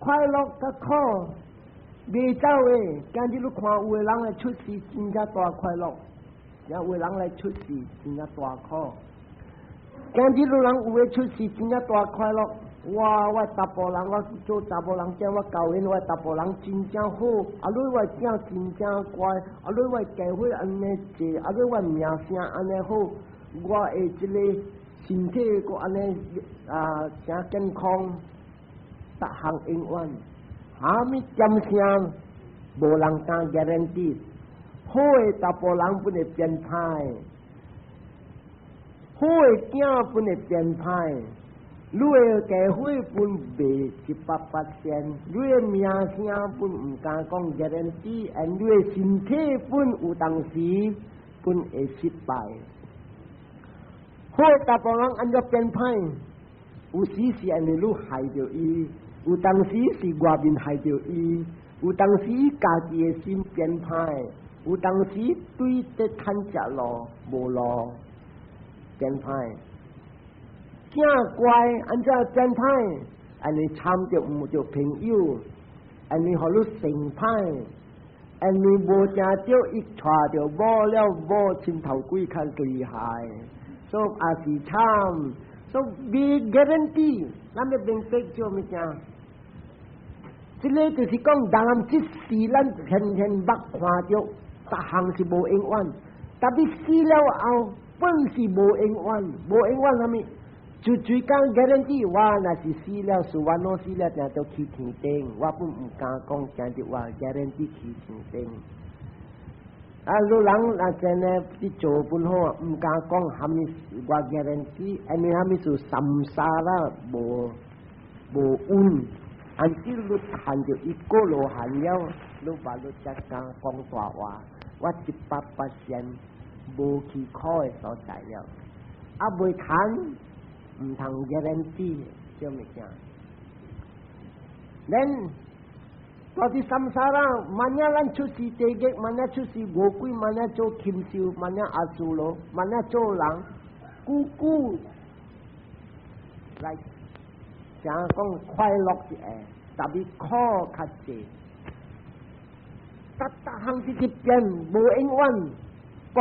快乐个靠，未走诶，今日你看有诶人来出事，真正大快乐；有诶人来出事，真正大苦。今日你人有诶出事，真正大快乐。我达甫人，我做达甫人，叫我教因我达甫人真正好，啊！你我囝真正乖，啊！你我家伙安尼济，啊！你我名声安尼好，我会即个身体个安尼真健康，逐项永远。啥物点声，无人敢 guarantee。好诶达甫人不会变歹，好诶囝不会变歹。你诶家伙分袂100%，你诶名声分毋敢讲guarantee，你诶身体分有当时分会失败。好诶达甫人按照变歹，有时是安尼你害着伊，有当时是外面害着伊，有当时家己诶心变歹，有当时对得趁食路无路变歹。囝乖，按照变歹，安尼参着毋着朋友，安尼互你成歹，安尼无正着伊带着某了某亲头鬼较厉害，所以也是惨，所以未 guarantee， 咱要明白做物件。即个就是讲，人即时咱天天捌看着，逐项是无永远，但你死了后，本是无永远，无永远啥物？就最讲 guarantee， 我若是死了，是我若死了，定都去天顶。我本唔敢讲，今日我 guarantee 去天顶。啊，有人若真诶去做本好，唔敢讲，虾米我 guarantee， 因为虾米是三沙啦，无稳。按照你看着一个路行了，你把你才敢讲大话。我100%无去考诶所在了，啊未看。唔通 guarantee 做物件，咱到底三沙啦，万一咱出事地劫，万一出事魔鬼，万一做禽兽，万一阿修罗，万一做人，久来讲讲快乐是会，但是苦较济，逐项是一变无永远，个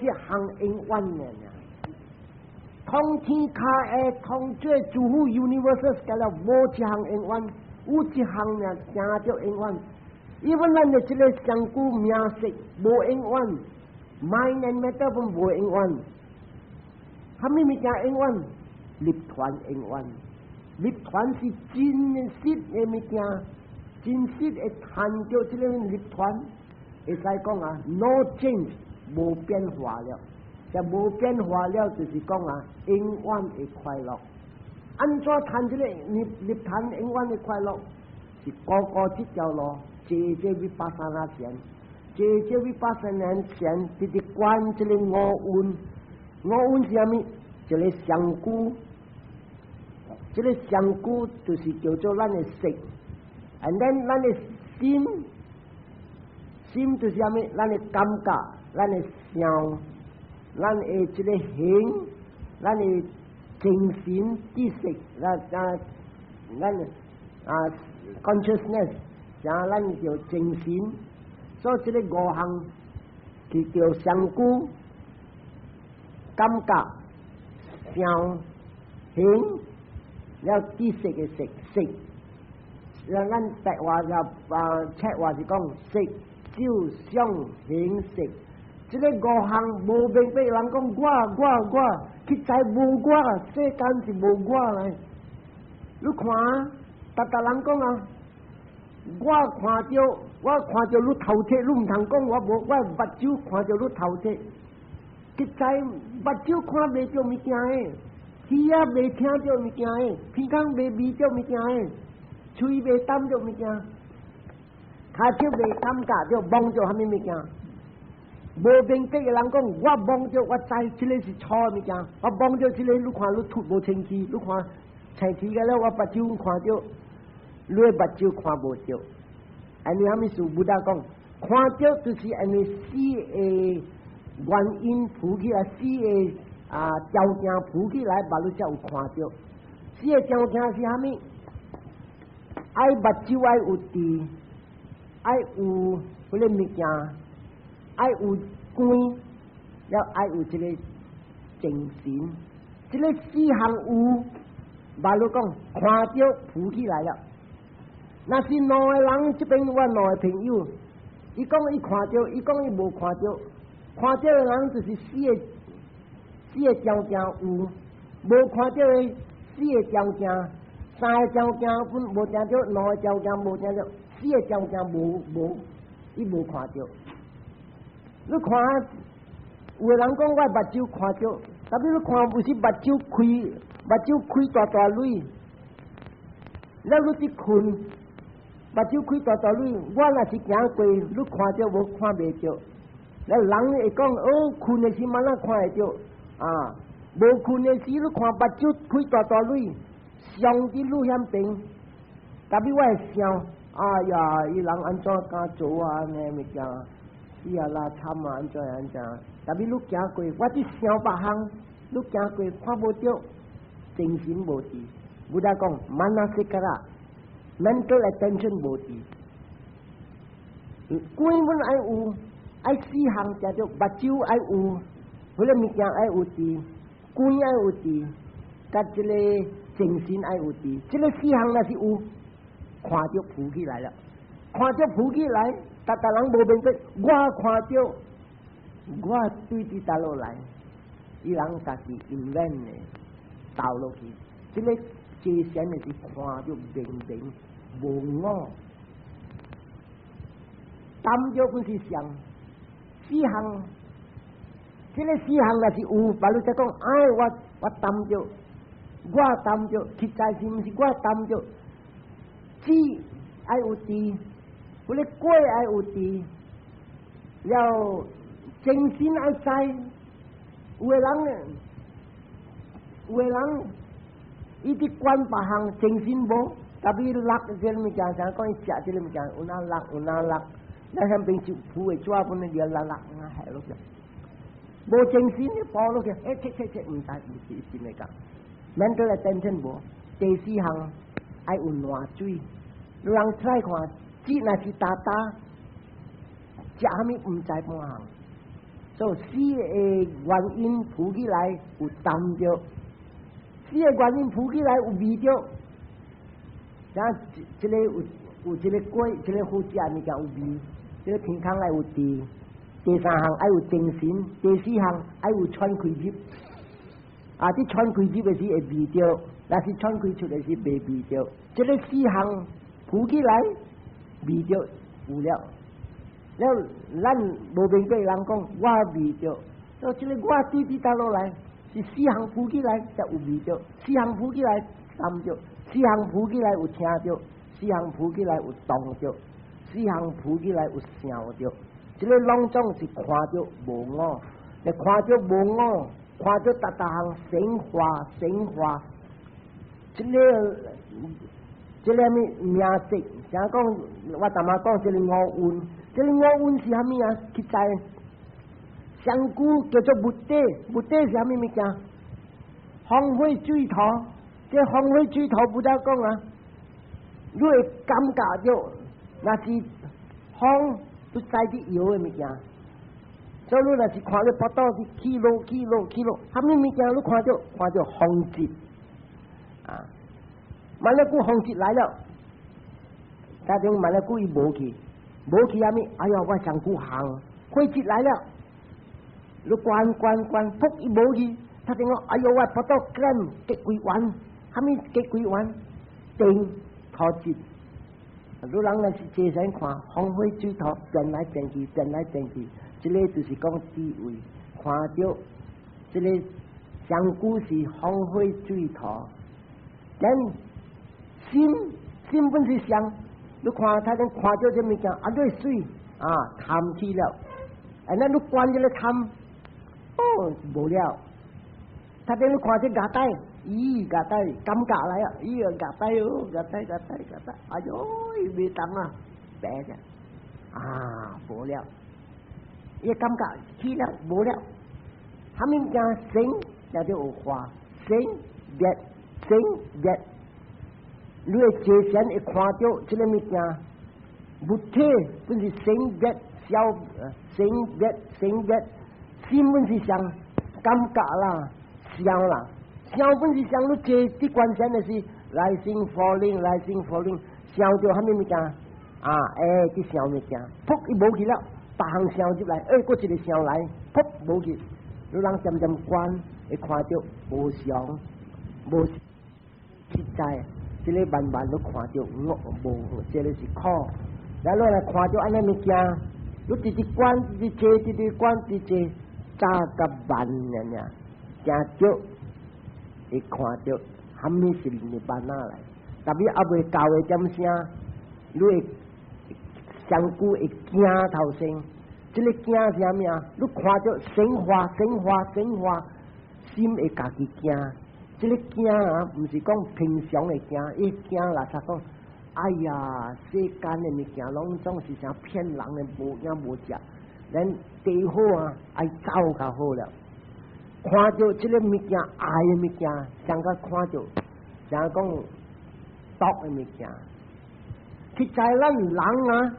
一项永远的。通天下诶，通做诸乎 universe 个了，无一项永远，有一项呢，正着永远。因为咱的这个上古名色无永远 ，mind and matter 本无永远。虾米物件永远？立团永远，立团是真实的物件，真实会谈着这个立团，会使讲啊 ，no change 无变化了。就无变化了，就是讲啊，永远的快乐。安怎谈这个立谈永远的快乐？是个这条路，节为830前，节为830年前，直直关这个五蕴。五蕴是啥物？这个上古，这个上古就是叫做咱的色，and then 咱的心，心就是啥物？咱的感觉，咱的想。咱的这个形，咱的精神知识，咱consciousness， 像咱叫精神，所以这个5项是叫上古、感觉、想、形，了知识的识，让咱白话就赤话是讲色、照、相、形、识。这个5项无明白，人讲我，实在无我，世间是无我嘞。你看，人讲啊，我看着你头铁，你唔通讲我目睭看着你头铁，实在目睭看袂着物件诶，耳仔袂听着物件诶，鼻孔袂味着物件诶，嘴袂啖着物件，骹手袂感觉着摸着虾米物件。无明白的人讲，我摸着我知，这个是错的物件。我摸着这个，你看你吐无清气，你看清气个了，我目睭看着，你目睭看无着。安尼虾米事？不大讲，看着就是安尼死的原因浮起来，死的条件浮起来，把你才有看着。死的条件是虾米？爱目睭爱有智，爱有迄个物件，爱有光，了爱有一个精神，这个四项有，马路讲看到浮起来了。那是两个人，这边我两个朋友，伊讲伊看到，伊讲伊无看到，看到的人就是四个条件有，无看到的四个条件，三个条件分无听到，两个条件无听到，四个条件无，伊无看到。你看，有个人讲我目睭看到，但是你看不是目睭开大大蕊，了你伫困，目睭开大大蕊，我若是行过，你看到无看袂到，了人会讲哦，困的时嘛哪看会到啊？无困的时你看目睭开大大蕊，上伫路险平，但是我会想，哎呀，伊人安怎敢做啊？安尼物件。死啊啦惨啊！安怎？但是你行过，我伫想别项，你行过看无到，精神无治。不达讲manasikara mental attention 无治。观本爱有，爱四项叫做目睭爱有，迄个物件爱有治，观爱有治，甲这个精神爱有治。这个四项若是有，看到浮起来了，看到浮起来。大人无明白，我看到，我对伫倒落来，伊人家己invent的倒落去，这个界限的是看到明明无我，担着本是上四项，这个四项若是有，把你再讲，哎，我担着，我担着，实在是毋是我担着，知爱有智。嗰啲果爱有智，了精神爱知，有个人，伊伫管别项精神无，特别落这个物件，像讲伊食这个物件，有哪落，咱向平时铺的抓本嚟落，下落去，无精神你跑落去，切，唔使是咪讲 ？mental attention 无，第四项爱有暖水，有人 try 看。只若是大，食虾米唔知半项，所以四个原因浮起来有担着，四个原因浮起来有味着，像这个有这个果，这个好食物件有味，这个健康爱有智，第三项爱有精神，第四项爱有喘气入，啊，啲喘气入的是会味着，但是喘气出的是未味着，这个四项浮起来。味着有了，了咱无明白人讲我味着，所以这个我对比倒落来是四项浮起来才有味着，四项浮起来担着，四项浮起来有听着，四项浮起来有动着，四项浮起来有想着，这个拢总是看着无我，你看着无我，看着大项生化，这个名词，像讲我头妈讲这个五蕴，这个五蕴是虾米啊？去知上古叫做木地是虾米物件？风火水土，这风火水土不得讲啊，你会感觉着那是风都在啲摇的物件，所以你若是看到报道是起落，虾米物件你看到风节啊。万一股风节来了，家庭万一股伊无去虾米？哎呀，我上股行，火节来了，你关，扑伊无去，他听我，哎呀，我报道干结几完，虾米结几完？定头节，你人若是坐上看，风火水土变来变去，这个就是讲智慧，看到这个上古是风火水土，咱。心本是香，你看他能看到这物件，啊，对水啊，贪起了，那你关这个贪，哦，无了。他等你看这牙带，牙带感觉来啊，牙带哦，牙带，哎呦，未当啊，白的，啊，无了，伊感觉起了无了，他们讲生，那就有花，生别。你会坐前会看到这个物件，物体本是性别小，性别，心本是上感觉啦，想啦，想本是上你坐伫关前的是rising falling，想到虾米物件啊？去想物件，噗伊无去了，别项想入来，搁一个想来，噗无去，你人渐渐关会看到无常，无实在。这个慢慢都看到无，这个是苦。然后来看到安尼物件，你直直关，直直坐，直直关，直直早甲慢呀，真少会看到，虾米是你慢哪来？特别还未到的点声，你会上久会惊头先。这个惊是啥物啊？你看到生化，心会家己惊。这个惊啊，唔是讲平常的惊，伊惊啦，他讲，哎呀，世间的物件拢总是像骗人的，无影无食，咱地好啊，爱走较好了。看到这个物件，爱的物件，像个看到，像讲毒的物件，其在咱人啊，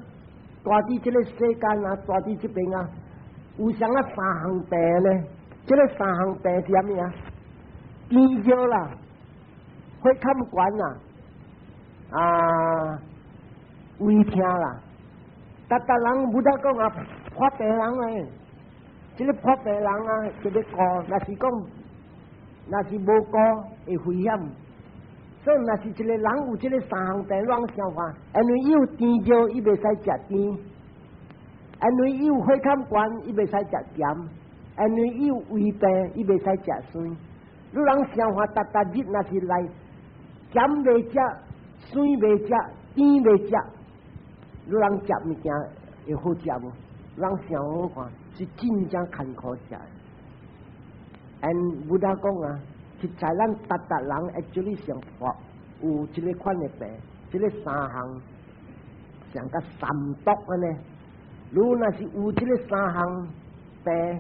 住伫这个世间啊，住伫这边啊，有啥啊三项病呢？这个三项病是啥物啊？低烧啦，血看管啦，胃疼啦，达人不得讲啊，破病人诶，这个破病人啊，就要顾，若是无顾会危险。所以若是一个人有这个三项病，乱想法，因为伊有甜烧，伊袂使食甜；因为伊有血看管，伊袂使食甜；因为伊有胃病，伊袂使食酸。你人想法达日，若是来咸袂食，酸袂食，甜袂食，你人食物件会好食无？人想好看，是真正艰苦食的。因不达讲啊，实在咱达人会做你上法，有这个款的病，这个三项像个三毒安尼。如若是有这个三项病。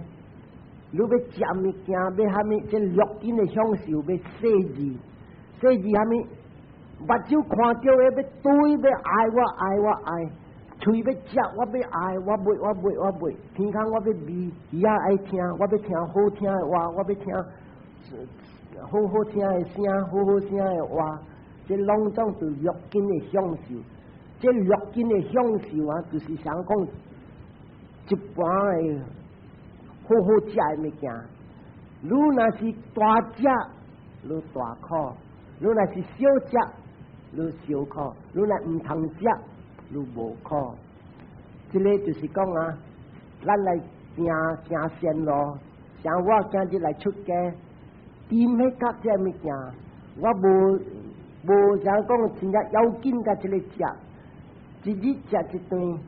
你要食物件，要虾米？这肉紧的享受，要细致虾米？目睭看到的要对，要爱，嘴要食，我要爱，我袂，天空我要味，耳仔爱听，我要听好听的话，我要听好听的声，好声的话，这拢总是肉紧的享受。这肉紧的享受啊，就是想讲一般的。好食的物件，如若是大食，你大苦；如若是小食，你小苦；如若唔通食，你无苦。这个就是讲啊，咱来行线路，像我今日来出家，掂迄甲这物件，我无想讲真正要紧甲这个食，一日食一顿，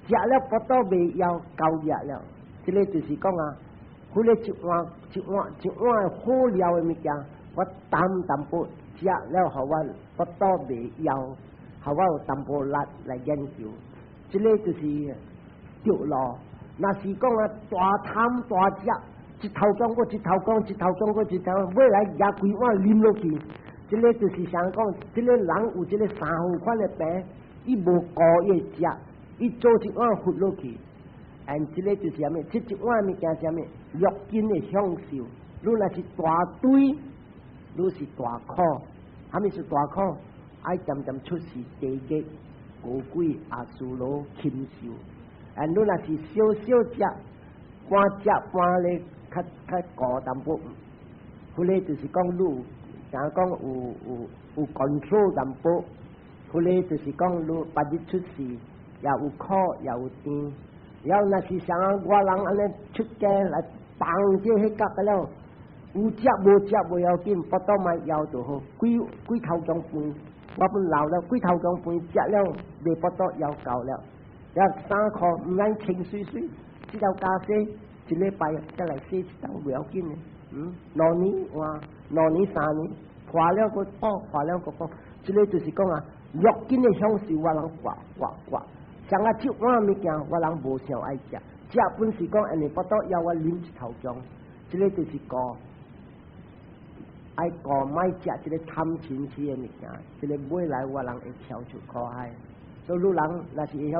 食了不到未要够热了。这个就是讲啊，迄个一碗的好料的物件，我淡薄食了，互我不到未要，互我有淡薄力来研究。这个就是对咯。若是讲啊，大贪大食，一头讲过一头讲，一头讲过一头，尾来也规碗啉落去。这个就是想讲，这个人有这个三项款的病，伊无顾伊食，伊做一碗喝落去。这个就是啥物？这一碗物件啥物？肉紧的享受。你若是大堆，你是大苦。啥物是大苦？爱渐渐出事地狱、恶鬼、阿修罗、禽兽。你若是小食，半食半咧，较高淡薄。迄个就是讲你，像讲有 control 淡薄。迄个就是讲你把日出事，也有苦也有甜。然后若是像我人安尼出家来放这迄角个了，有食无食袂要紧，不到买腰就好。几头钟饭，我本老了，几头钟饭食了，未不到腰够了。然后3块唔爱清水，这条咖啡一礼拜再来洗一道袂要紧的。2年2年3年，花了个花了个这个就是讲啊，肉紧的享受我人刮。像啊，这碗物件我人无想爱食，食本是讲安尼不到要我啉一头钟，这个就是ไอ้ก่อไม่จะได้ทำชิ้นเชียนอีกนะจะได้บุ้ยหลายว่าหลังไอ้เขียวฉุดคอให้แล้วรู้หลังราศีเ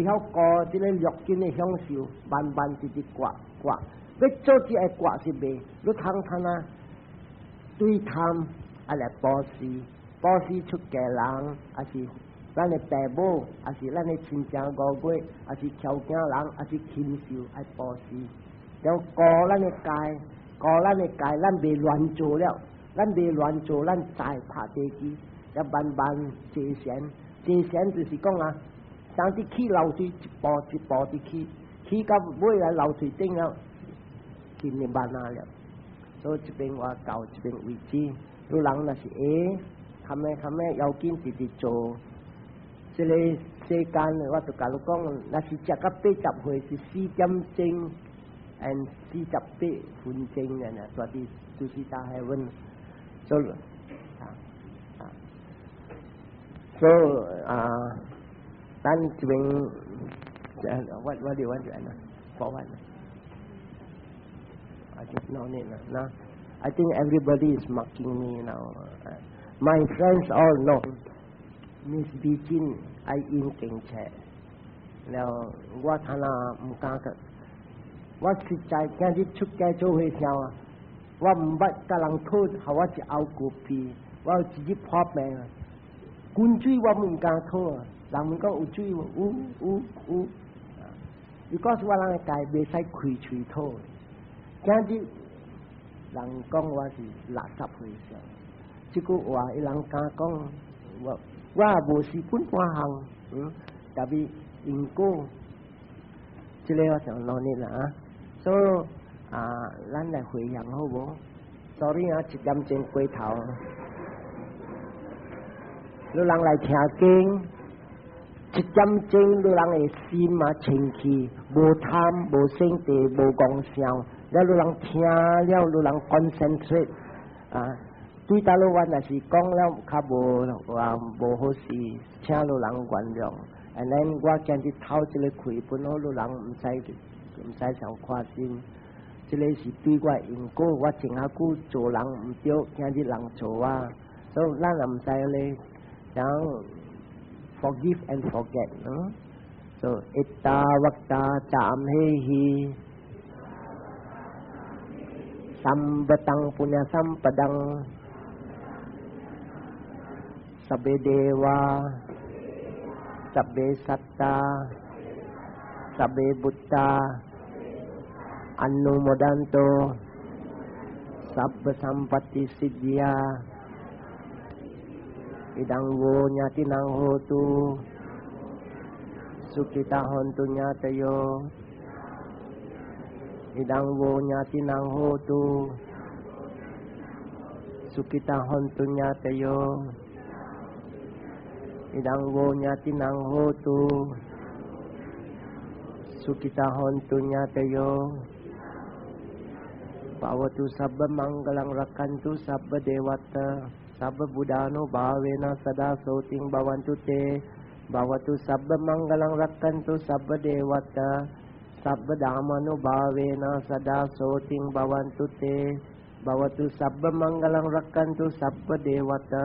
ขาก่อจะได้หยอกกินในห้องสิวบันจิตกว่าเวชโจที่ไอ้กว่าสิเบรู้ทางธนาตุยทำอะไรปอซีชุดแก่หลังอาศิร้านในแต่โบอาศิร้านในชินจางกอกล้วยอาศิเขียวแก้วหลังอาศิคินสิวไอ้ปอซีเดี๋ยวก่อร้านในกายร้านเบลวนโจแล้วร้านเบลวนโจร้านจ่ายผ่าเตกี้จะบันเจเสียน就是講啊，當啲ขี้流水一步啲ขี้到尾來流水頂了，見你辦哪了？所以這邊我教這邊位置，有人那是冚咩有見直做，這個世間我就教你講，那是食個80歲是4.0and 40分鐘嘅呢，所以就是大海溫，所以。So, then doing what do you want to add? For what? I just no need no. I think everybody is mocking me now. My friends all know Miss Beijing I in เก่งแฉแล้วว่าธนามุกาก็ว่าสิใจแกที่ชุกแกโจเฮเซียวว่าบัดกำลังโทษเขาว่าจะเอากูปีว่าจะยิบพอบแม่กุญจุยว่ามึงกาโทษหลังมึงก็อุจุยว่าbecause ว่าร่างกายเบใช้คุยชุยโทษแค่ที่หลังกล้องว่าสิหลักทับเฮเซียวจิกูว่าหลังกากล้องว่าโบสีพุ่นว่าหังแต่บีอิงโก้จะเรียกว่าจะนอนนี่นะso ร้านไหนคุยอย่างเขาบอก sorry นะจิตดำเจงกวยเถาลูหลังไหลแฉเก่งจิตดำเจงลูหลังไอ้ซีมาเชิงขีโบทามโบเซ็งเตโบกองเสียวแล้วลูหลังเทียแล้วลูหลัง concentrate ตุยตาลูวันน่ะสิกองแล้วคาโบว่าโบโฮสีเชียลูหลังกวนยองอันนั้นว่าแกนที่เท้าจะเลยคุยปุ่นโนลูหลังไม่ใช่สาวควาซินจะเลยสิปีกว่าอิงโก้ว่าจิงหากู้โจหลังเดียวแกนที่หลังโจว่าแล้วร่างลำใจเลยจัง forgive and forget เนาะ so อิตาวักตาจามเฮฮีสัมปตังปุญญสัมปดังสัพเพเดวาสัพเพสัตตาสัพเพบุตตาอนุโมดันโตสัพพสัมปติสิทธิยาอิดังโวญาตินังโหตุสุขิตาหนตุญาตโยอิดังโวญาตินังโหตุสุขิตาหนตุญาตโยอิดังโวญาตินังโหตุสุขิตาหนตุญาตโยBhavatu sabba mangalang rakantu sabba devata sabba buddhano bhavena sada soting bhavantu te Bhavatu sabba mangalang rakantu sabba devata sabba dhammano bhavena sada soting bhavantu te Bhavatu sabba mangalang rakantu sabba devata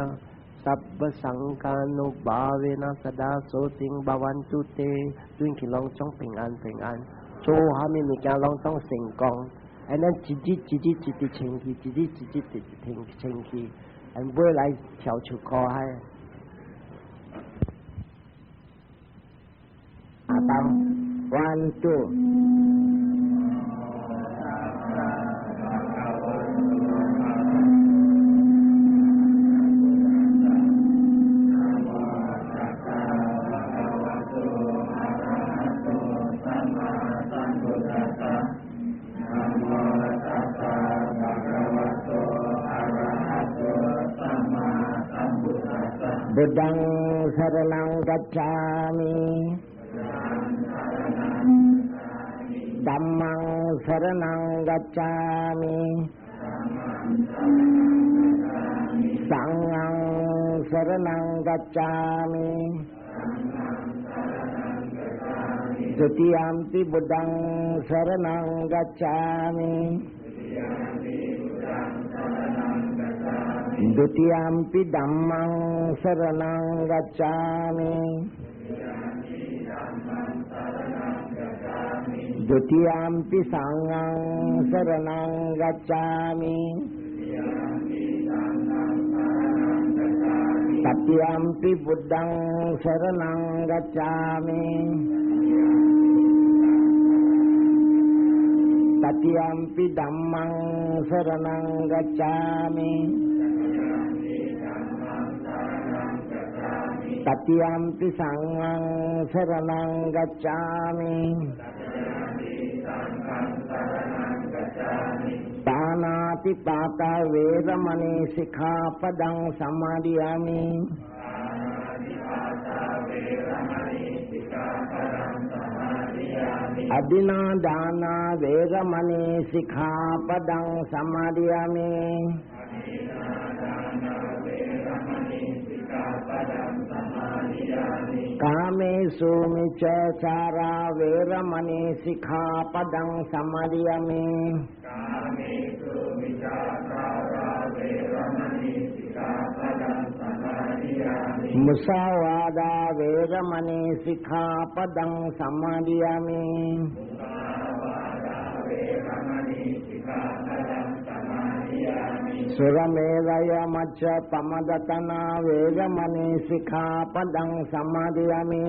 sabba sangkano bhavena sada soting bhavantu te ด้วยขี้ลองจ้อง平安โชว์หามีการลองต้องเสียงกองand then จิจิเชงคีจิเชงคี and เวลาเฉียวฉุกคอให้ตามวันตัวบุดังสรณังกัจฉามิธัมมังสรณังกัจฉามิสังฆังสรณังกัจฉามิทุติยัมปิบุดังสรณังกัจฉามิ ดุติยัมปิธัมมังสรณังกัจฉามิดุติยัมปิสังฆังสรณังกัจฉามิตัตติยัมปิพุทธังสรณังกัจฉามิตัตติยัมปิธัมมังสรณังกัจฉามิตัตติยัมปิสังฆังสรณังกัจฉามิปานาติปาตาเวรมณีสิกขาปดังสมาธิยามิอดินาดานาเวรมณีสิกขาปดังสมาธิยามิกาเมสุมิจฉาราเวรมณีสิกขาปดังสมาธิยามิมุสาวาดาเวรมณีสิกขาปดังสมาธิยามิสุรเมรยมัจจปมัดตนาเวรมณีสิกขาปดังสมาธิยามิ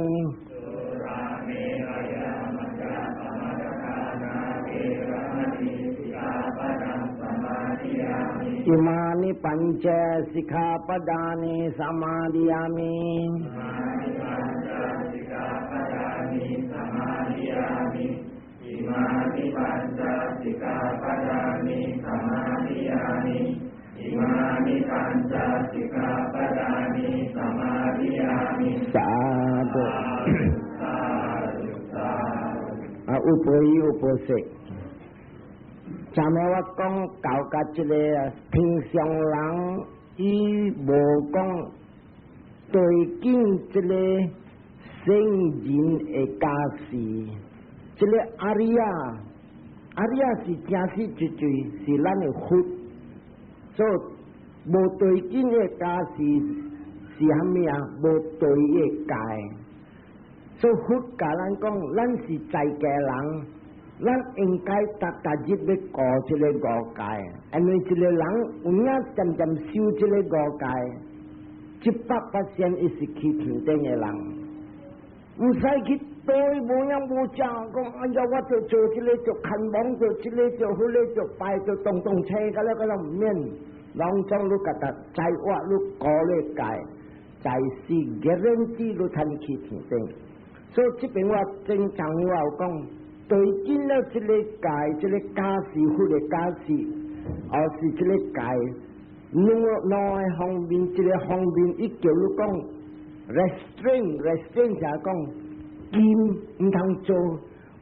อิมานิปัญจสิกขาปดานิสมาธิยามิสาธุอุปยิอุปเสกจำไว้ว่ากองเก่ากัจเลยพิงเสียงหลังอีโบกองตัวกิ้งจเลยเซ็งจินเอกาสีจเลยอาริยสิจาสิจุยสิลันขุดโซโบตัวกิ้งเอกาสีสิหามีอาโบตัวเอกายโซขุดกาลันกองลันสิใจแก่หลังลันเองกายตักตาจิตเบกอเจเลกอกายอันนี้เจเลหลังอุญญาจำซิวเจเลกอกายจิปปัปเสียนอิสิคิถึงเตงหลังอุสัยคิดโตยบูยังบูจางก็อันยาวัตโจเจเลจขันบ้องโจเจเลจหุเลจไปจตรงใช้กันแล้วก็ลำเมียนลองจ้องลูกกตัดใจว่าลูกกอเลกายใจสิเกเรนตีลูทันคิดถึงเตงโซจิเป็นว่าเจงจังว่าก้องตัวจริงแล้วจะเล็กกายจะเล็กกาสีหูเล็กกาสีเอาสีจะเล็กกายนุ่งน้อยห้องบินจะเล็กห้องบินอีกเกี่ยวลูกก้อง restrain จากก้องกิมทางโจ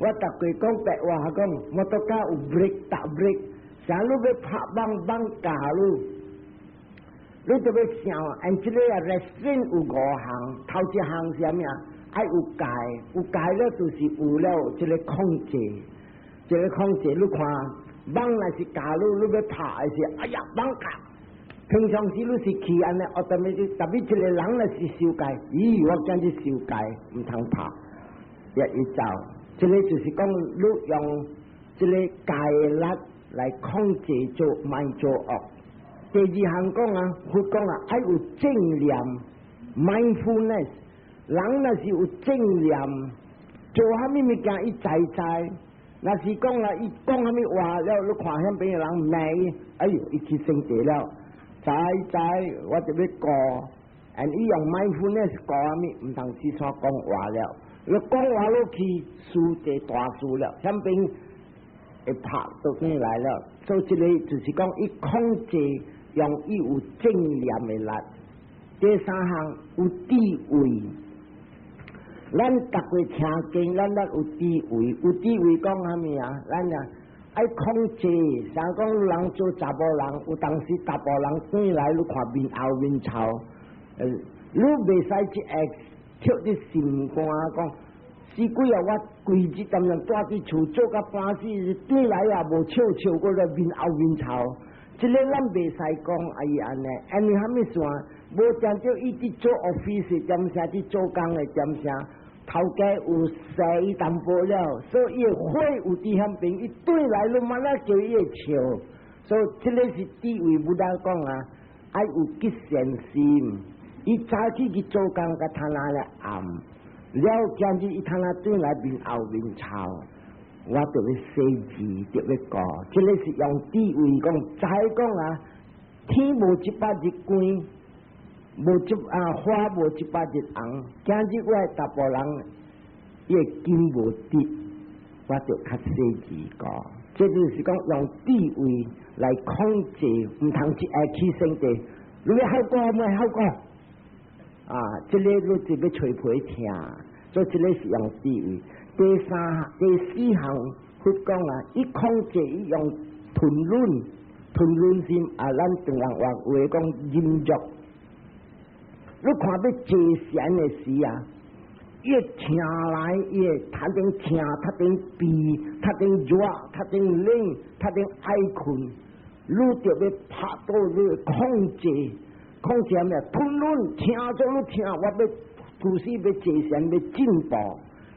ว่าตะกุยก้องแปะว่าก้องมอเตอร์ก้าอุเบรกตะเบรกสารลูกไปผ่าบังกาลูกจะไปเสียวอันจะเล็ก restrain อุกอหางเท่าที่หางเสียมั้ยไอ้อุกายแล้วตัวสิอุแล้วจะเลยคงเจลูกควาบังน่ะสิกาลูกไปผ่าไอ้สิอายะบังกะถึงช่องสิลูกสิขี่อันนั้นออโตเมติกแต่วิจะเลยหลังน่ะสิสิวกายว่าจังสิสิวกายมันทางผ่าอย่าอีเจ้าจะเลยจุสิก้องลูกยองจะเลยกายลัดไหลคงเจโจไม่โจออกเจจีหังก้องอ่ะพูดก้องอ่ะไอ้อุเจงเหลี่ยม mindfulnessหลังน่ะสิอุเจงเหลี่ยมโจฮะไม่มีการอีใจน่ะสิก้องละอีก้องฮะไม่ว่าแล้วลูกขวาให้เป็นหลังไหนไอ้อีคิดเซ็งเตแล้วใจว่าจะไปก่ออันนี้อย่าง mindfulness ก่อมีมันทางที่ชอบก้องว่าแล้วก้องว่าลูกขี่สู้เตตัวสู้แล้วฉันเป็นไอ้ผักตัวนี้หลายแล้วโซจิเลยจุสิก้องอีคงเจอย่างอีอุเจงเหลี่ยมไม่ลัดเจสาหังอุตีอุยลั่นตักไปชาเก่งลั่นอุตีอุยก้องฮามีอ่ะลั่นเนี่ยไอ้คงเจสางก้องหลังโจจับหลังอุตังสิตับหลังนี่หลายลูกขวาบินเอาวินเชาลูกเบสไซจีเอ็กเที่ยวที่สิงกงอาก้องสิกุยว่ากุยจีตำแหน่งตัวที่ชูโจกับปลาสินี่หลายอ่ะโบเชี่ยวก็เลยบินเอาวินเชา这个咱袂使讲伊安尼，因为虾米算？无讲叫伊去做 office 点啥，去做工的点啥，头家有洗淡薄了，所以伊火有伫遐边，伊对来了马上叫伊笑，所以这个是地位不大讲啊，爱有吉善心。伊早起去做工，甲他拿来暗，了今日伊他拿对来面后面吵。我就要生字，就要讲，这个是用地位讲，再讲啊，天无一百日光，无花无一百日红，今日我大部人也金无滴，我就较生字讲，这就是讲用地位来控制，唔通一下起升的，你要好过冇好过，啊，这个你就要吹皮听，所以这个是用地位。第四项，佢讲啊，伊控制伊用吞论心啊，咱中人话讲忍辱。你看要坐禅的时啊，越听来越他定听，他定闭，他定热，他定冷，他定爱困，你就要拍到你控制咩？吞论听咗你听，我要就是要坐禅要进步。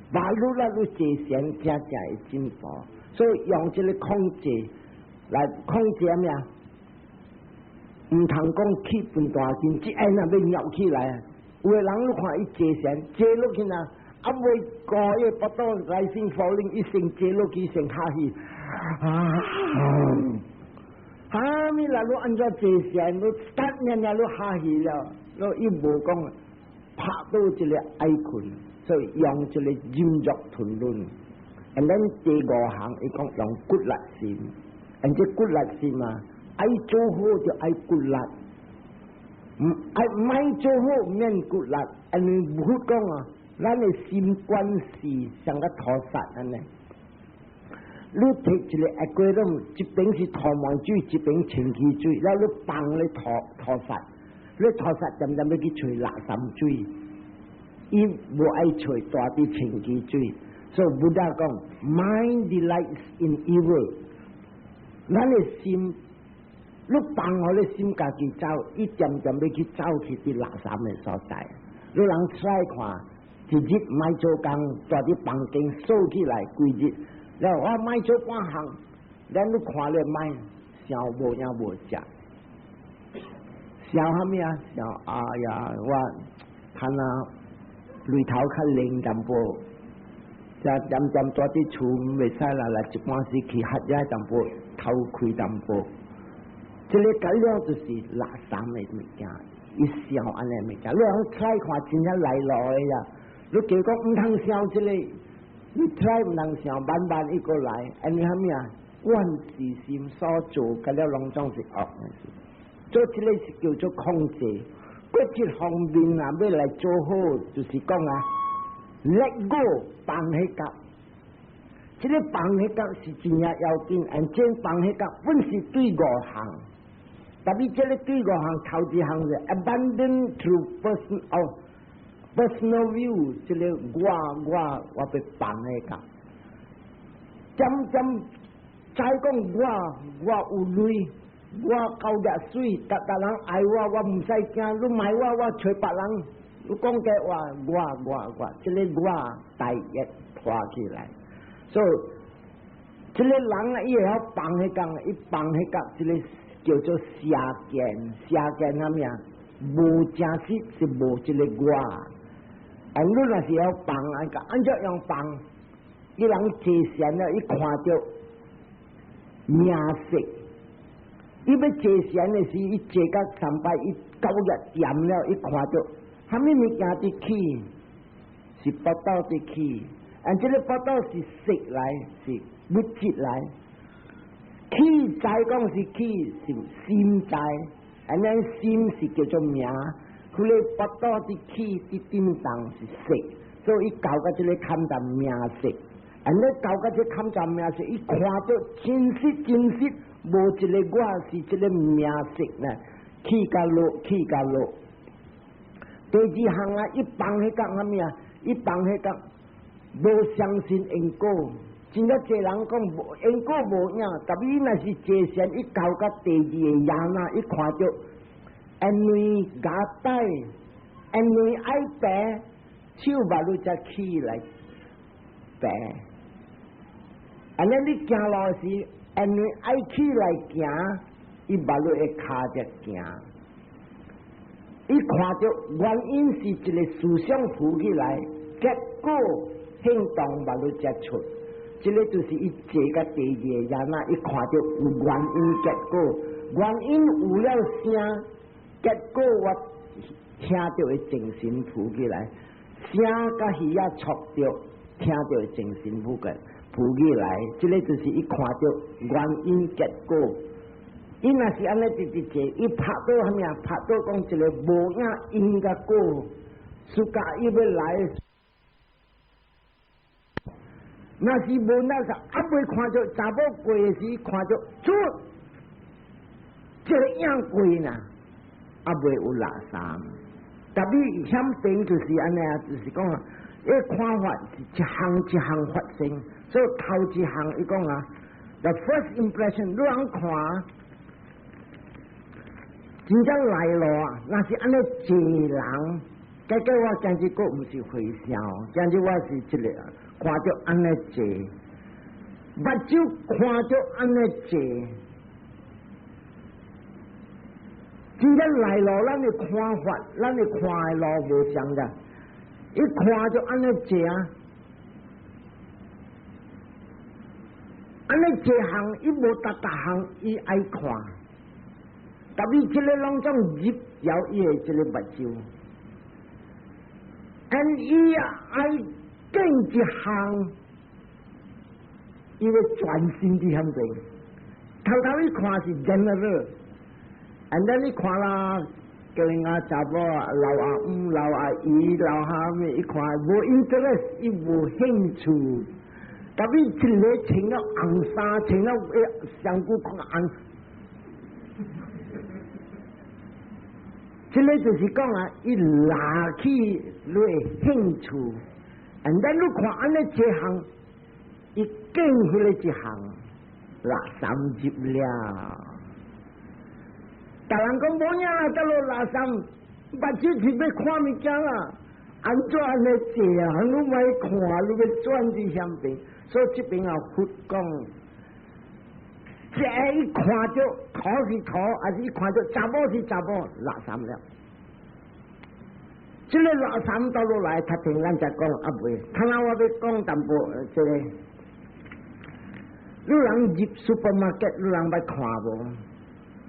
马路那路坐禅，真正会进步，所以用这个控制来控制咩？唔通讲气分大劲，即下那要扭起来。有个人你看伊坐禅，坐落去呐，啊未过伊不到来先否令一声坐落去先下去，哈咪啦！你按照坐禅，你突然间你下去了，你伊无讲拍到一个爱困。所以用这个忍辱吞论，然后第五项伊讲用骨力心，而且骨力心啊，爱做好就爱骨力，唔爱做好免骨力，因为唔好讲啊，咱的心关系像个拖沙安尼。你摕一个一个人，一边是拖毛水，一边清气水，然后你放你拖沙，你拖沙点点要去吹垃圾水。伊无爱吹大啲清气水，所以不大讲 mind delights in evil。咱嘅心，你放我哋心家己走，伊渐渐要去走去啲垃圾嘅所在。你人再看，一日买做工，大啲房间收起来规日，然后我买做半项，咱你看咧买，烧无也无食，烧虾米啊？烧哎呀，我看啊。擂头较灵淡薄，就渐渐多啲厝袂使啦，一般时去合一淡薄，偷开淡薄。这个改了就是垃圾的物件，伊烧安尼物件，你通猜看真正来落的呀。你叫讲唔通烧这个，你猜唔通烧，慢慢一个来，因为虾米啊？万事心所做，改了拢总是恶的事，做这个是叫做控制。嗰一方面啊，要来做好，就是讲啊，let go 放迄角，这个放迄角是真正要紧，而且放迄角本是对五项，特别这个对五项头一项是 abandon through personal view， 这个我要放迄角，渐渐再讲我有累。我高热水，达人爱我唔使惊，你买我找别人，你讲嘅话，我，这个我大一拖起来，所以这个人啊，伊会晓放迄讲，伊放迄讲，这个叫做下见啥物啊？无正式是无这个我，你若是要放啊个，按照样放，伊人坐禅了，伊看到名色。伊要坐禅的时，伊坐到3摆，伊9日点了，伊看到虾米物件伫起，是报道伫起，这个报道是色来，是物质来，起在讲是起，是心在，咱心是叫做名，佢咧报道伫起伫顶上是色，所以伊搞到这个看到名色，你搞到这看到名色，伊看到真实。无一个我是这个名色呢，起甲落。第二项啊，一放迄角虾米啊？一放迄角无相信因果，一真正侪人讲因果无影，但伊若是坐善，伊交到第二个爷那，伊看到因为家带，因为爱白，手把路才起来白。安尼你行路时，因为爱起来行，伊把路会卡着行。伊看到原因是一个思想浮起来，结果行动把路才出。这个就是伊坐个第二个爷那，伊看到有原因结果，原因有了声，结果我听到的精神浮起来，声甲耳仔触着，听到的精神浮起来，这个就是伊看到原因结果。伊若是安尼直直坐，伊拍到啥物啊？拍到讲一个无影因甲果，暑假伊要来。那是无那个，未看到查某过时，看到出这个影过呐，未有垃圾。特别险病就是安尼啊，就是讲啊，伊看法是一项一项发生，所以头一项伊讲啊 ，the first impression， 你人看，真正来咯啊，那是安尼一人，结果我今日个毋是回笑，今日我是一个。看到安尼坐，目睭看到安尼坐，真正来路，咱的看法，咱的看的路无相同。伊看到安尼坐啊，安尼坐项，伊无逐项，伊爱看，但伊这个拢种入了伊的这个目睭，伊爱。更一项，伊个全心伫向边，头一看是general，然后你看啦，叫人家查某老阿姆、老阿姨、老哈咩，一看无 interest， 伊无兴趣，特别一个穿了红衫，穿了上古看红，这个就是讲啊，伊拿起你兴趣。然后你看安尼一项，伊更迄个一项，垃圾入了。大人讲无影啦，得落垃圾，目睭是要看物件啊，安怎安尼坐啊？你莫看，你要转去向边，所以这边啊，佛讲，这一看到土是土，还是一看到查某是查某，垃圾了。这个垃圾倒落来，他听咱才讲袂。看下我要讲淡薄，这个，你人入 supermarket， 你人捌看无？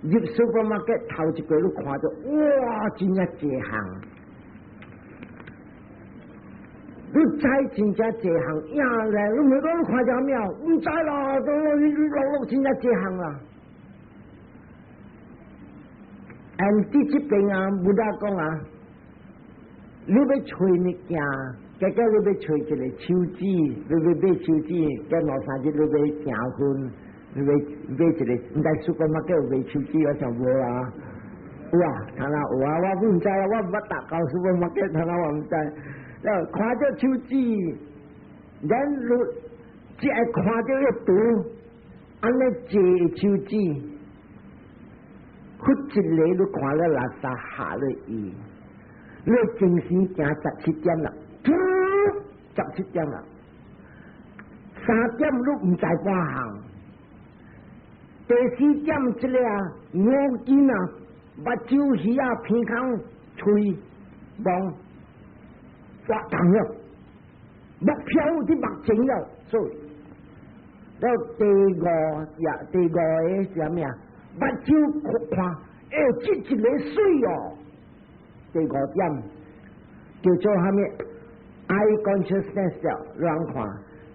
入 supermarket 头一个你看到，哇，真正济项，你知真正济项，呀嘞，你每个人看到咩？唔知啦，都落真正济项啦。第这边啊，不大讲啊。你要找物件，结果你要找一个手指，你要买手指，隔两三日你要订婚，你要买一个，唔知 supermarket 有卖手指，我想无啊，有啊，看下有啊，我唔知啊，我唔捌搭到 supermarket， 看下我唔知，看到手指，然后只系看到一图，安尼坐手指，屈一个你看了垃圾下了伊。你精神行17点啦，17点啦，3点你唔知半项，第4點这个啊，眼睛啊，目睭耳啊，鼻孔、喙、望，发烫了，目瞭啲目睛了，所以，然后第5个是啥物啊？目睭看，这一个水哦。第5點叫做啥物 ？eye consciousness 了，人看。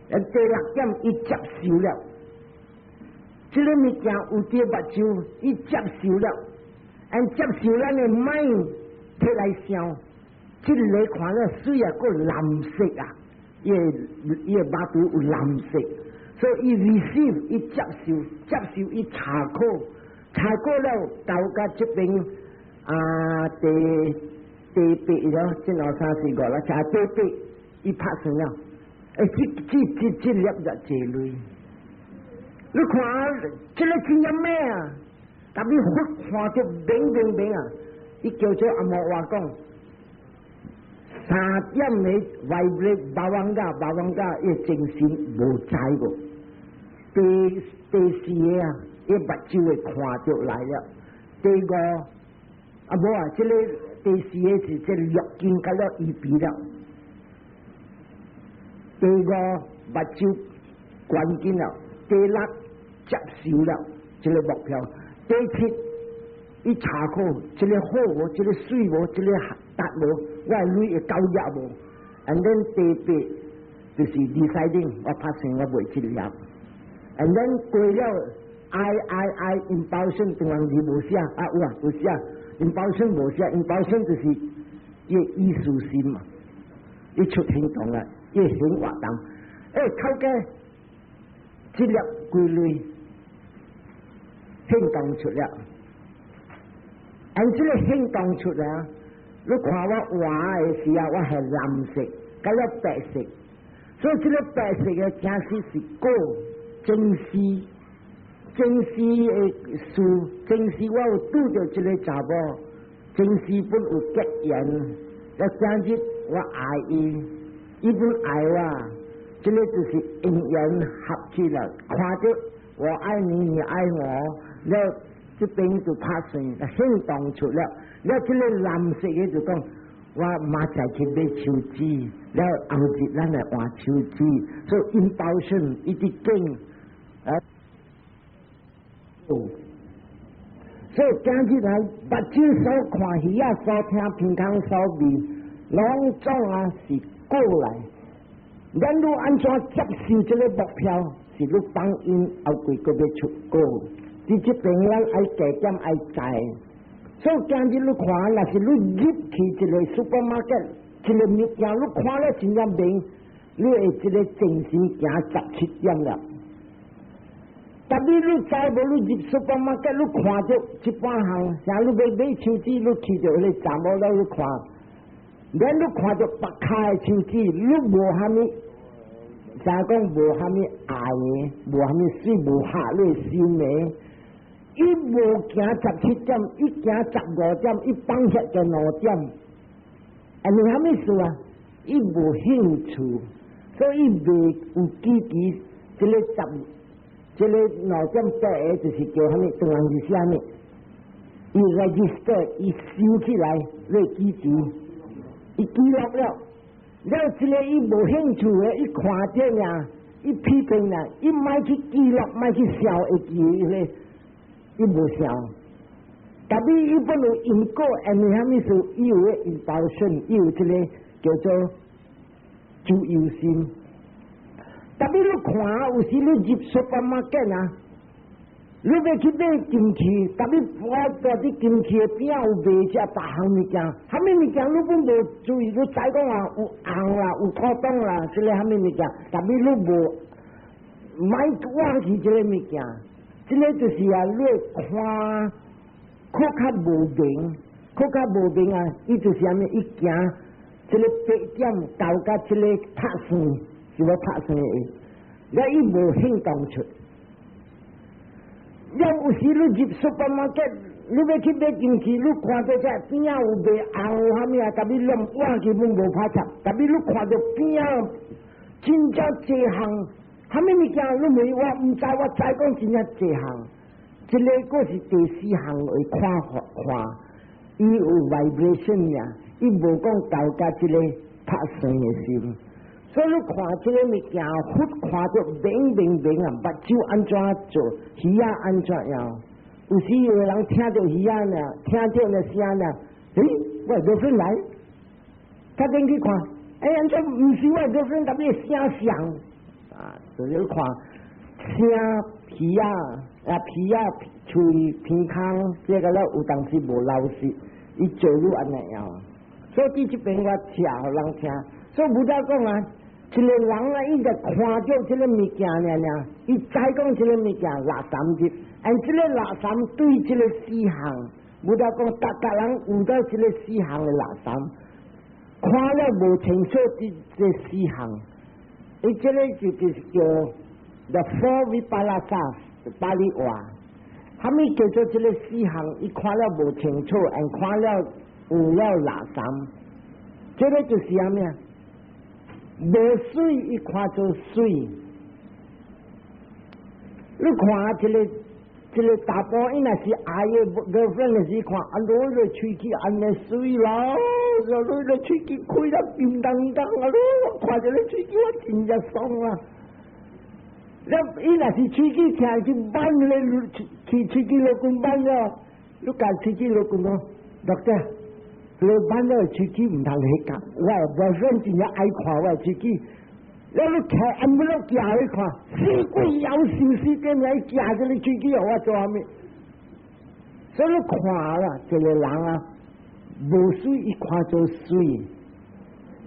第6點，伊接受了，这个物件有啲目睭，伊接受了，接受咱的 mind 摕来想，这个看了水啊，个蓝色啊，伊的马肚有蓝色，所以伊 receive 伊接受伊查考了，到甲这边。第8了，这老3、4、5了，查第8，伊拍算了，这粒就这类。你看，这个真有咩啊？特别看着明啊！伊叫做阿莫话讲，3点嘅vibrate 巴王家，伊精神无在个。第4个啊，伊目睭会看着来了。第5啊无啊，这个第4个是这肉筋甲了移鼻了。第5目睭关紧了。第6接受了这个目标。第7伊查考这个好无，这个水无，这个达无，我女会交入无。And then 第8就是 deciding 我拍算我袂进入。And then 过了 I impulsion 同人字无写啊有写 impulsion 无写 impulsion 就是伊艺术性嘛，伊出行动啦，伊行活动。靠嘅这粒规律行动出了。按这个行动出来，你看我画的时候，我系蓝色，加了白色，所以这个白色嘅正式是果，正式嘅树，正式我有拄着这个查某，正式本有结缘，要正式我爱伊，伊本爱我，这个就是因缘合起了，看着我爱你，你爱我，了。这边就拍算行动出了，了这个蓝色嘅就讲，我马仔去买手机，了后日咱来换手机，所以impulsion一直紧所以今日来目睭所看，耳仔所听，鼻孔所味，拢总啊是过来。咱如安怎接受这个目标，是你帮因后贵个要出果。你这边咱爱加点爱在，所以今日你看，若是你入去一个 supermarket， 一个物件你看了真正明，你会一个精神行17点了。特别你知无？你入 supermarket， 你看着一般行，像你要买手机，你去着迄个站务了，你看，然你看着白开的手机，你无虾米，啥讲无虾米爱的，无虾米水，无下你心的。伊无行17点，伊行15点，伊放下就5点，你虾米事啊？伊无兴趣，所以袂有积极。这个5点8个就是叫虾米？当然是虾米？伊 register， 伊收起来，你积极，伊记录了。了这个伊无兴趣的，伊看见呀，伊批评啦，伊莫去记录，莫去笑会记咧。伊无效，特别伊本来因果，你虾米事？伊有个impulsion，伊有这个叫做自由心。特别你看，有时你入 supermarket 啊，你要去买金器，特别我在啲金器边有卖只别项物件，虾米物件你本无注意，你知讲啊有红啦，有土洞啦，这个虾米物件，特别你无买忘记这个物件。这个就是啊，你看靠较无明啊，伊就是虾米？伊行这个8点到这个拍算，是要拍算的，了伊无行动出。了有时你入 supermarket， 你要去买金器，你看到这边有卖红有虾米啊？特别你忘记本无拍插，特别你看到边啊，真正这项。虾米物件你问我唔知，我知讲真正这项，这个个是第4项会看，伊有 vibration 呀，伊无讲到这个拍算的心，所以你看这个物件，看着明啊，目睭安怎做，耳仔安怎样，有时有个人听到耳仔呢，听到那声呢，我都分来，他进去看，安怎唔是我都分特别声响。就是看声皮嘴鼻孔，这个了有当时无老实，伊做路安尼样，所以这边我听互人听，所以不再讲啊，一个人啊，伊就看到这个物件呢，伊再讲这个物件垃圾入，这个垃圾对这个4项，不再讲大家人有到这个4项的垃圾，看了无清楚这4项。伊这个就是叫 The Four Vipassas 巴利话，他们叫做这个四项，伊看了无清楚，看了有了垃圾，这个就是啥物啊？无水伊看做水，你看这个大波，伊若是爱个 girlfriend 时看，攞个喙齿安尼水咯，攞个喙齿开得叮当当啊！我看这个喙齿我真正爽啊！伊若是喙齿听去扳咧，去喙齿落棍扳了，你甲喙齿落棍咯，doctor，你扳了喙齿唔通去夹，我 girlfriend 真正爱看我喙齿。你睇按不落夹去看，死鬼有事死点来夹着你喙齿，我做啥物？所以你看啦，这个人啊，无水伊看做水，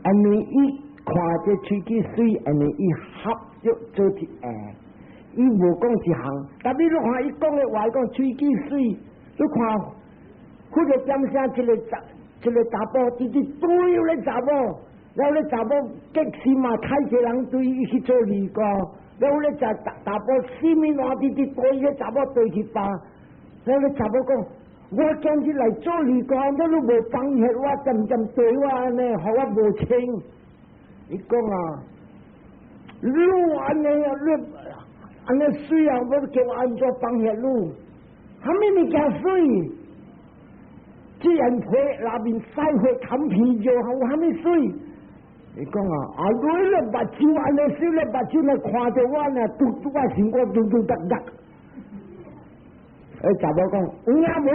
安尼伊看这喙齿水，安尼伊合作做一下，伊无讲一项，但你看伊讲的话，讲喙齿水，你看，或者点声一个查甫，直直对咧查某。然后咧查某激死嘛，开一个人对伊去做离歌，然后咧查甫死命换直直对个查某对去吧，然后咧查某讲，我今日来做离歌，你都无放下我，渐渐对我安尼，互我无清。伊讲啊，你安尼啊，你安尼水啊，我叫我安怎放下路？虾米物件水？既然皮那边晒血冚皮就有虾米水？你讲啊，你咧目睭安尼小咧目睭咧看着我呢，嘟我心肝嘟嘟得得。查某讲，有影无？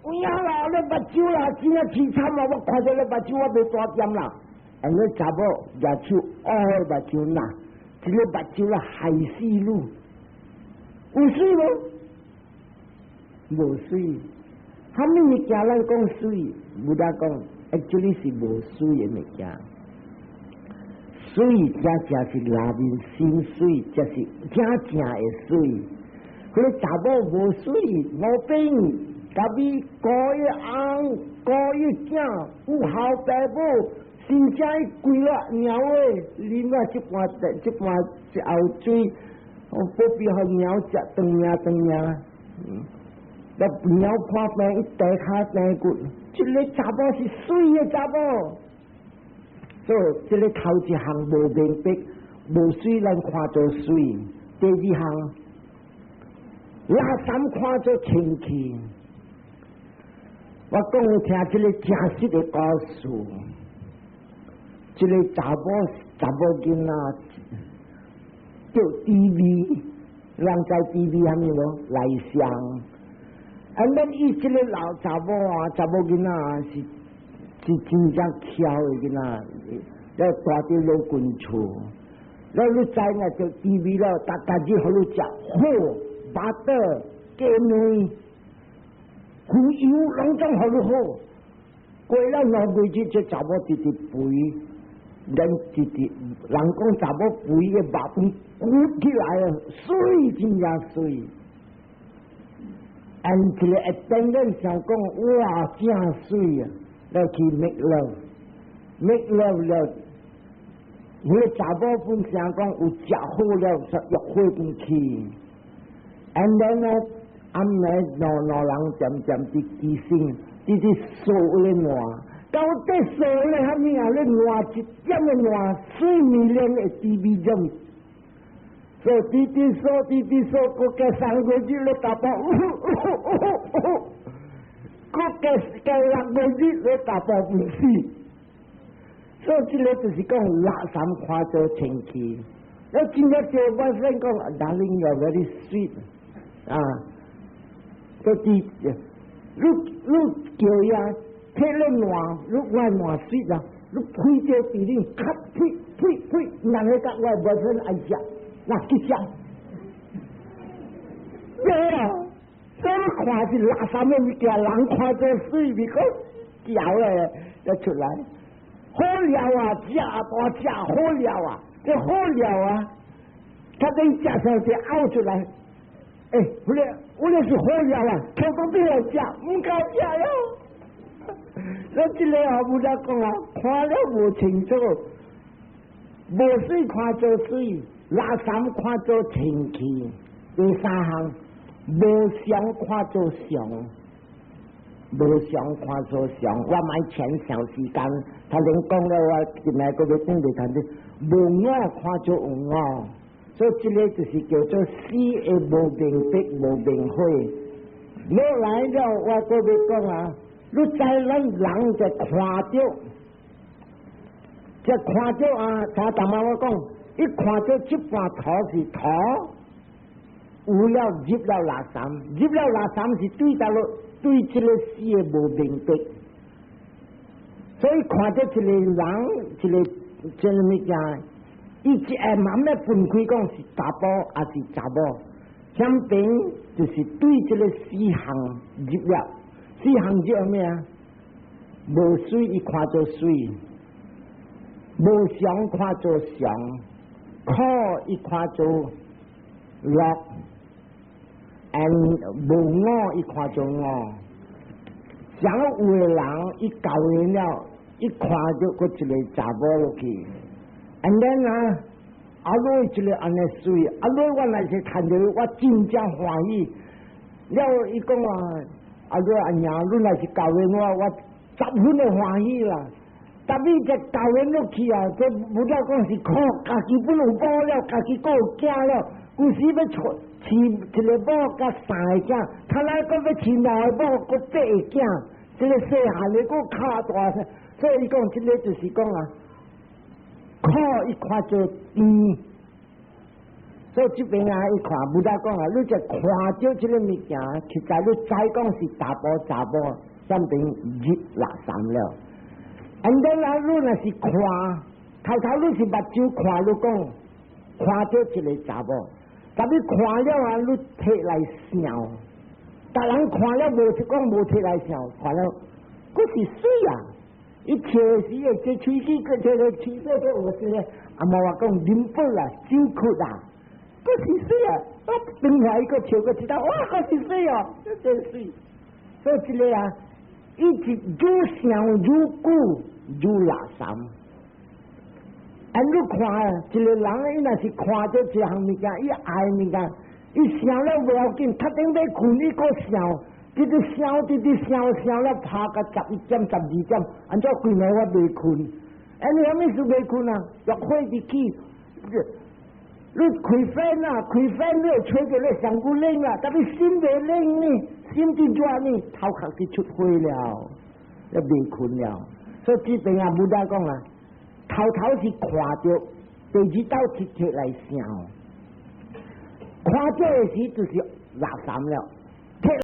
有影啦，你目睭啦，真啊凄惨啊！我看着你目睭，我袂大点啦。你查某拿手目睭啦，这个目睭啦害死你。有水无？无水。虾米物件咱讲水？不得讲 ，actually 是无水的物件。水正是内面新水，这是正的水。佢哋查某无水，无病，甲你高一红，高一囝，有孝爸母，真正规落鸟诶，啉啊一半一后水，不必互鸟食长命。那鸟破病一地下病骨，这个查某是水的查某。所以，这个头一项无明白，无水咱看做水；第二项，垃圾看做清气。我讲你听这个真实的故事，这个查某囡仔叫 TV， 人知 TV 虾米无？来相。咱伊这个老查某囡仔是真正巧的囡仔，要带到老军厝，咱你知影就 TV 咯，大日互你食好、巴豆、鸡面、鱼油，拢总互你好。过了5月这查某直直肥，人直直人讲查某肥的肉饭鼓起来啊，水真正水。按一个等人想讲，哇，真水啊！来去 make love 了，你查某本想讲有食好了，就约会进去。And then 呢，暗暝老人渐渐地提醒，直直数咧换，到底数咧虾米啊？咧换一点的换水面连的 TV 中。所以滴滴说，国家3个月咧打包，国家6个月咧打包不死。所以这个就是讲垃圾看做清气。我今日就我先讲，darling you very sweet 啊，就是你叫呀，睇你换，你换sweet啊，你配着比你咳呸，人哋甲我本身爱食。那去食，对啊，所以看是垃圾的物件，人看做水味，个嚼咧要出来，好料啊，食大食好料啊，这好料啊，他等食上就凹出来，我那是好料啊，口都俾我食，唔够食哟。所以这个啊，不得讲啊，看了无清楚。无水看做水，垃圾看做清气。第三项，无常看做常，无常看做常。我买前小时间，他连讲了我今日个要讲嚟谈的，无我看做有我，所以这个就是叫做死的无明白无明慧。落来了，我个要讲啊，你知咱人就看到。这看到啊，他大妈我讲，一看到这把土是土，有了入了垃圾，入了垃圾是对到了对这个事业无明白，所以看到这个人，这个物件，伊只会慢慢分开讲是查甫还是查某，相平就是对这个四项入了，四项叫咩啊？无水伊看做水。无常看做常，苦伊看做乐，无我伊看做我。想有的人伊教完了，伊看到嗰一个查某落去， and then 啊，阿罗一个安尼水，阿罗我那是看到我真正欢喜。了伊讲啊，阿罗阿娘，你那是教完我10分的欢喜啦。但你这教人落去啊，这不了讲是靠家己本有宝了，家己个有囝了，有时要饲一个宝甲3个囝，他来个要饲2个宝，个8个囝，这个细汉的个卡大，所以伊讲这个就是讲啊，靠伊看做甜，所以这边啊一看不了讲啊，你这看到这个物件，实在你再讲是查甫，上边入垃圾了。and then 啊，你若是看，头你是目睭看，你讲看到一个查某，但你看了啊，你摕来想，但人看了无是讲无摕来想，看了嗰是水啊！伊摕时诶，这喙齿个摕个喙齿个有时阿妈话讲啉杯啊，酒曲啊，嗰是水啊！我另外一个摕个知道，哇，嗰是水哦，这是水，所以这个啊。一直愈想愈久愈垃圾，你看啊，一个人伊若是看到这项物件，伊爱物件，伊想了不要紧，确定要困，伊个想，直想了，拍到11点、12点，安怎规暝我未困？你啥物事未困啊？欲火入去，你开饭你又吹着咧上古冷啊，但你心未冷呢？心地热呢，头壳就出火了，要未困了。所以这边啊，不得讲啊，头是看到，第二道是摕来想，看到的时就是垃圾了。